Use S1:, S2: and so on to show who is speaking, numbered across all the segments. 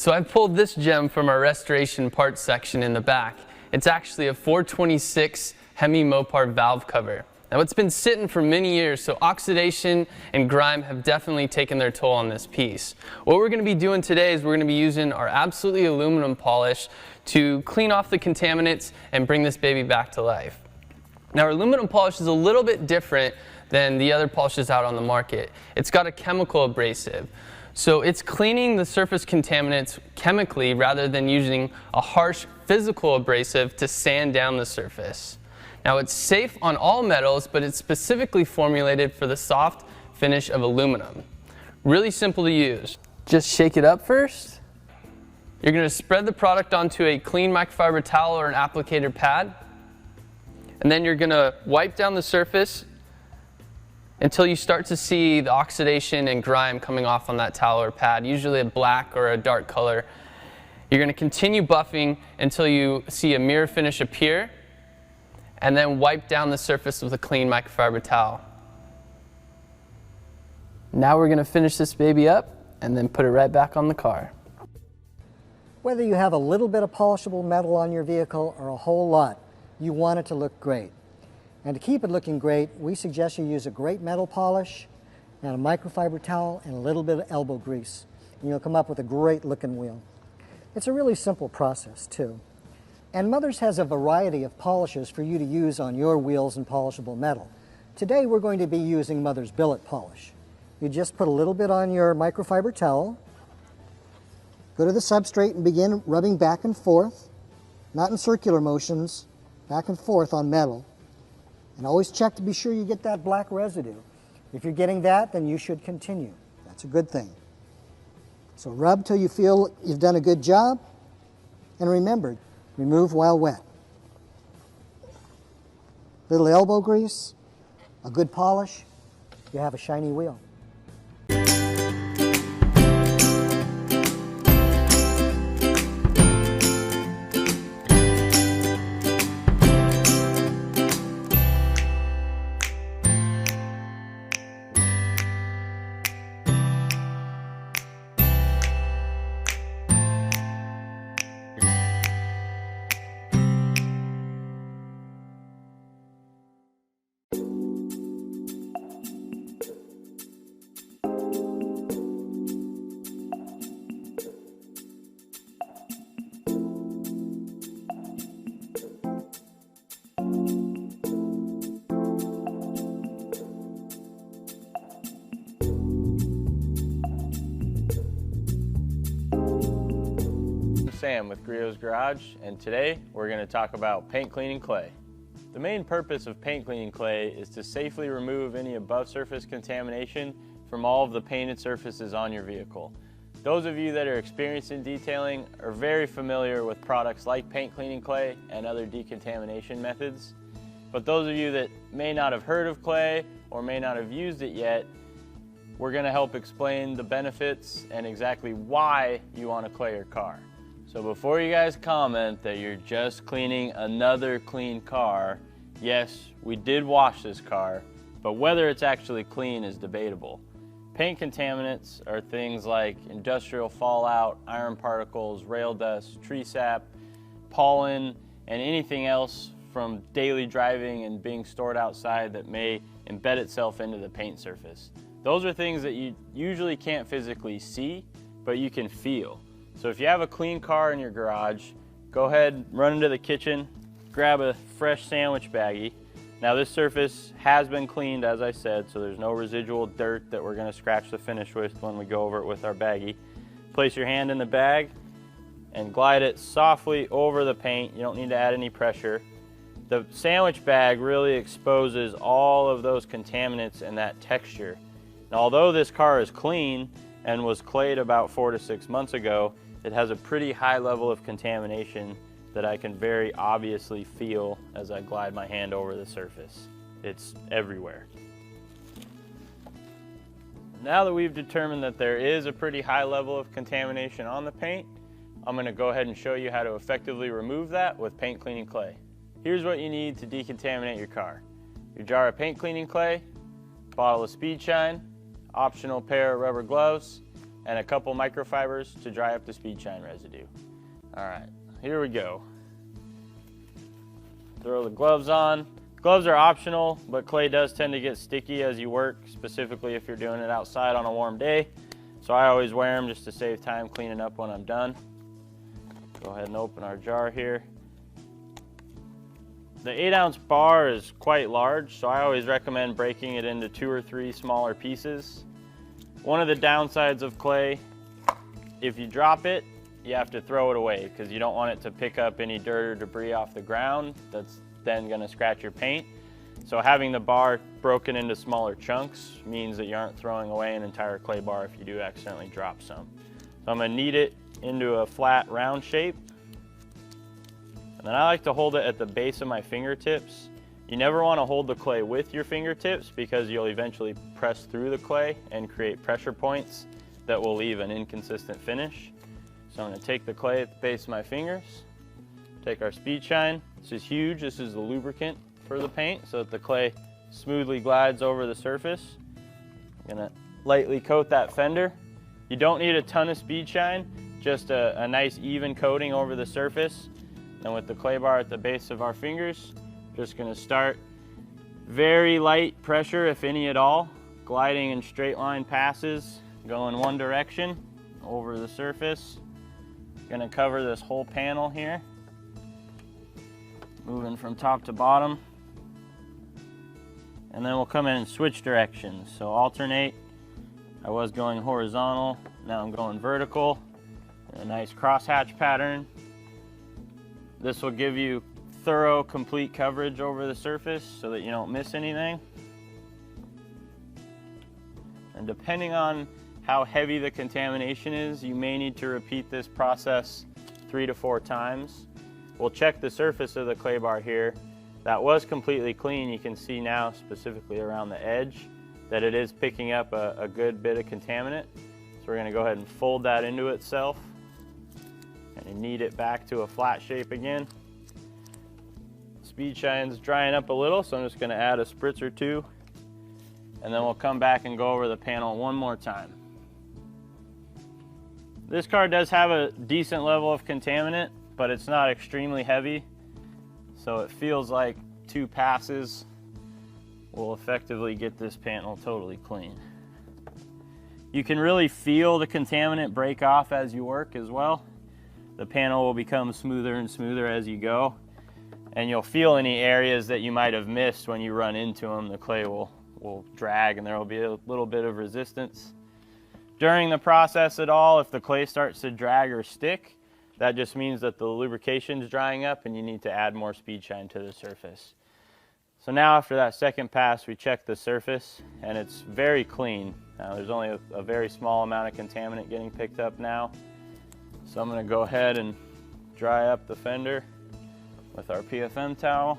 S1: So I pulled this gem from our restoration parts section in the back. It's actually a 426 Hemi Mopar valve cover. Now it's been sitting for many years, so oxidation and grime have definitely taken their toll on this piece. What we're going to be doing today is we're going to be using our absolutely aluminum polish to clean off the contaminants and bring this baby back to life. Now our aluminum polish is a little bit different than the other polishes out on the market. It's got a chemical abrasive. So it's cleaning the surface contaminants chemically rather than using a harsh physical abrasive to sand down the surface. Now it's safe on all metals, but it's specifically formulated for the soft finish of aluminum. Really simple to use. Just shake it up first. You're going to spread the product onto a clean microfiber towel or an applicator pad. And then you're going to wipe down the surface until you start to see the oxidation and grime coming off on that towel or pad, usually a black or a dark color. You're going to continue buffing until you see a mirror finish appear, and then wipe down the surface with a clean microfiber towel. Now we're going to finish this baby up and then put it right back on the car.
S2: Whether you have a little bit of polishable metal on your vehicle or a whole lot, you want it to look great. And to keep it looking great, we suggest you use a great metal polish and a microfiber towel and a little bit of elbow grease. And you'll come up with a great looking wheel. It's a really simple process too. And Mothers has a variety of polishes for you to use on your wheels and polishable metal. Today we're going to be using Mother's billet polish. You just put a little bit on your microfiber towel, go to the substrate and begin rubbing back and forth, not in circular motions, back and forth on metal. And always check to be sure you get that black residue. If you're getting that, then you should continue. That's a good thing. So rub till you feel you've done a good job. And remember, remove while wet. Little elbow grease, a good polish, you have a shiny wheel.
S3: Sam with Griot's Garage, and today we're going to talk about paint cleaning clay. The main purpose of paint cleaning clay is to safely remove any above surface contamination from all of the painted surfaces on your vehicle. Those of you that are experienced in detailing are very familiar with products like paint cleaning clay and other decontamination methods. But those of you that may not have heard of clay or may not have used it yet, we're going to help explain the benefits and exactly why you want to clay your car. So before you guys comment that you're just cleaning another clean car, yes, we did wash this car, but whether it's actually clean is debatable. Paint contaminants are things like industrial fallout, iron particles, rail dust, tree sap, pollen, and anything else from daily driving and being stored outside that may embed itself into the paint surface. Those are things that you usually can't physically see, but you can feel. So if you have a clean car in your garage, go ahead, run into the kitchen, grab a fresh sandwich baggie. Now this surface has been cleaned, as I said, so there's no residual dirt that we're going to scratch the finish with when we go over it with our baggie. Place your hand in the bag and glide it softly over the paint. You don't need to add any pressure. The sandwich bag really exposes all of those contaminants and that texture. Now although this car is clean and was clayed about 4 to 6 months ago, it has a pretty high level of contamination that I can very obviously feel as I glide my hand over the surface. It's everywhere. Now that we've determined that there is a pretty high level of contamination on the paint, I'm going to go ahead and show you how to effectively remove that with paint cleaning clay. Here's what you need to decontaminate your car: your jar of paint cleaning clay, bottle of speed shine, optional pair of rubber gloves, and a couple microfibers to dry up the speed shine residue. All right, here we go. Throw the gloves on. Gloves are optional, but clay does tend to get sticky as you work, specifically if you're doing it outside on a warm day. So I always wear them just to save time cleaning up when I'm done. Go ahead and open our jar here. The 8-ounce bar is quite large, so I always recommend breaking it into 2 or 3 smaller pieces. One of the downsides of clay, if you drop it, you have to throw it away because you don't want it to pick up any dirt or debris off the ground that's then going to scratch your paint. So having the bar broken into smaller chunks means that you aren't throwing away an entire clay bar if you do accidentally drop some. So I'm going to knead it into a flat round shape. And then I like to hold it at the base of my fingertips. You never want to hold the clay with your fingertips because you'll eventually press through the clay and create pressure points that will leave an inconsistent finish. So I'm going to take the clay at the base of my fingers, take our speed shine. This is huge. This is the lubricant for the paint so that the clay smoothly glides over the surface. I'm going to lightly coat that fender. You don't need a ton of speed shine, just a nice even coating over the surface. And with the clay bar at the base of our fingers, just going to start very light pressure, if any at all, gliding in straight line passes, going one direction over the surface. Going to cover this whole panel here, moving from top to bottom. And then we'll come in and switch directions. So alternate. I was going horizontal, now I'm going vertical. A nice crosshatch pattern. This will give you thorough, complete coverage over the surface so that you don't miss anything. And depending on how heavy the contamination is, you may need to repeat this process 3 to 4 times. We'll check the surface of the clay bar here. That was completely clean. You can see now, specifically around the edge, that it is picking up a good bit of contaminant. So we're going to go ahead and fold that into itself and knead it back to a flat shape again. Speed shine's drying up a little, so I'm just going to add a spritz or 2, and then we'll come back and go over the panel one more time. This car does have a decent level of contaminant, but it's not extremely heavy, so it feels like 2 passes will effectively get this panel totally clean. You can really feel the contaminant break off as you work as well. The panel will become smoother and smoother as you go, and you'll feel any areas that you might have missed when you run into them. The clay will drag and there will be a little bit of resistance. During the process at all, if the clay starts to drag or stick, that just means that the lubrication is drying up and you need to add more speed shine to the surface. So now after that second pass, we check the surface and it's very clean. There's only a very small amount of contaminant getting picked up now. So I'm going to go ahead and dry up the fender with our PFM towel.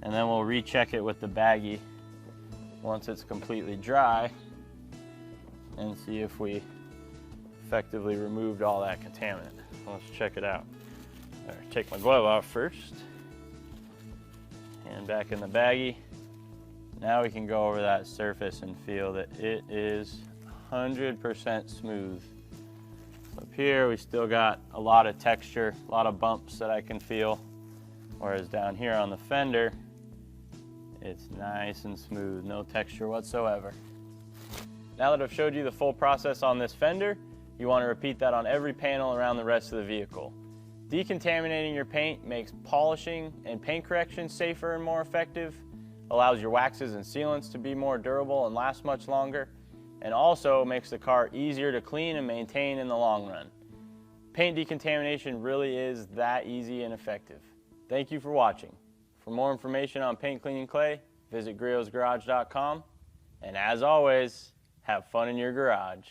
S3: And then we'll recheck it with the baggie once it's completely dry and see if we effectively removed all that contaminant. Let's check it out. Take my glove off first. And back in the baggie. Now we can go over that surface and feel that it is 100% smooth. Up here we still got a lot of texture, a lot of bumps that I can feel. Whereas down here on the fender, it's nice and smooth, no texture whatsoever. Now that I've showed you the full process on this fender, you want to repeat that on every panel around the rest of the vehicle. Decontaminating your paint makes polishing and paint correction safer and more effective, allows your waxes and sealants to be more durable and last much longer, and also makes the car easier to clean and maintain in the long run. Paint decontamination really is that easy and effective. Thank you for watching. For more information on paint cleaning clay, visit griotsgarage.com, and as always, have fun in your garage.